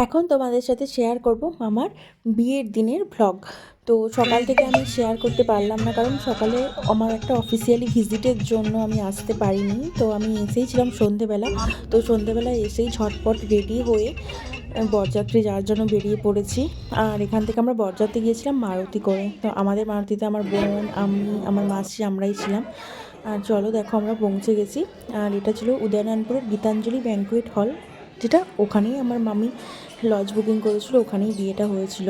এখন তোমাদের সাথে শেয়ার করব আমার বিয়ের দিনের ভ্লগ। তো সকাল থেকে আমি শেয়ার করতে পারলাম না, কারণ সকালে আমার একটা অফিসিয়ালি ভিজিটের জন্য আমি আসতে পারিনি। তো আমি এসেইছিলাম সন্ধেবেলা। তো সন্ধেবেলা এসেই ঝটপট রেডি হয়ে বরযাত্রী যাওয়ার জন্য বেরিয়ে পড়েছি। আর এখান থেকে আমরা বরযাত্রী গিয়েছিলাম মারুতি করে। তো আমাদের মারুতিতে আমার বোন, আমি, আমার মাসি আমরাই ছিলাম। আর চলো দেখো আমরা পৌঁছে গেছি। আর এটা ছিল উদয়নারায়ণপুরের গীতাঞ্জলি ব্যাঙ্কুয়েট হল, যেটা ওখানেই আমার মামি লজ বুকিং করেছিল, ওখানেই বিয়েটা হয়েছিল।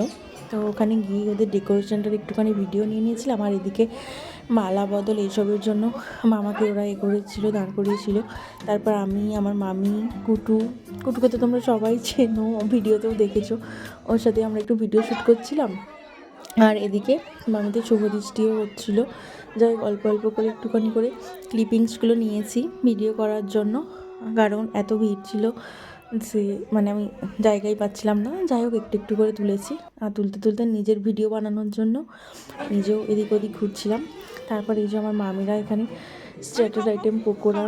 তো ওখানে গিয়ে ওদের ডেকোরেশনটার একটুখানি ভিডিও নিয়ে নিয়েছিলাম। আর এদিকে মালা বদল এইসবের জন্য মামাকে ওরা করেছিল, দাঁড় করিয়েছিল। তারপর আমি, আমার মামি, কুটুকে তো তোমরা সবাই চেনো, ভিডিওতেও দেখেছো, ওর সাথে আমরা একটু ভিডিও শ্যুট করছিলাম। আর এদিকে মামিদের শুভ দৃষ্টিও হচ্ছিলো। যাই অল্প অল্প করে একটুখানি করে ক্লিপিংসগুলো নিয়েছি ভিডিও করার জন্য, কারণ এত ভিড় ছিল যে মানে আমি জায়গাই পাচ্ছিলাম না। যাই হোক একটু একটু করে তুলেছি। আর তুলতে তুলতে নিজের ভিডিও বানানোর জন্য নিজেও এদিক ওদিক ঘুরছিলাম। তারপর এই যে আমার মামিরা এখানে স্টার্টার আইটেম, পকোড়া,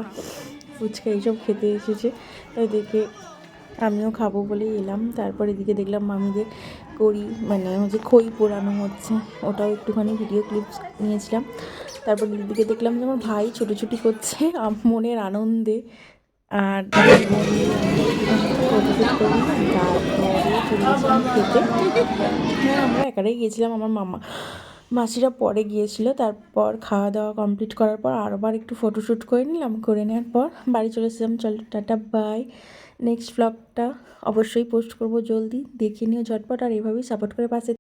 ফুচকা এইসব খেতে এসেছে। তাই দেখে আমিও খাবো বলে এলাম। তারপর এদিকে দেখলাম মামিদের মানে হচ্ছে খই পোড়ানো হচ্ছে, ওটাও একটুখানি ভিডিও ক্লিপস নিয়েছিলাম। তারপর এদিকে দেখলাম যে আমার ভাই ছোটাছুটি করছে মনের আনন্দে। আর ফটোশ্যুট করে তারপরে চলে গেছিলাম খেতে। হ্যাঁ, আমরা একারাই গিয়েছিলাম, আমার মাসিরা পরে গিয়েছিলো। তারপর খাওয়া দাওয়া কমপ্লিট করার পর আরবার একটু ফটোশ্যুট করে নিলাম। করে নেওয়ার পর বাড়ি চলে এসেছিলাম। চলো টাটা বাই। নেক্সট ব্লগটা অবশ্যই পোস্ট করব জলদি, দেখে নিও ঝটপট। আর এভাবেই সাপোর্ট করে পাশে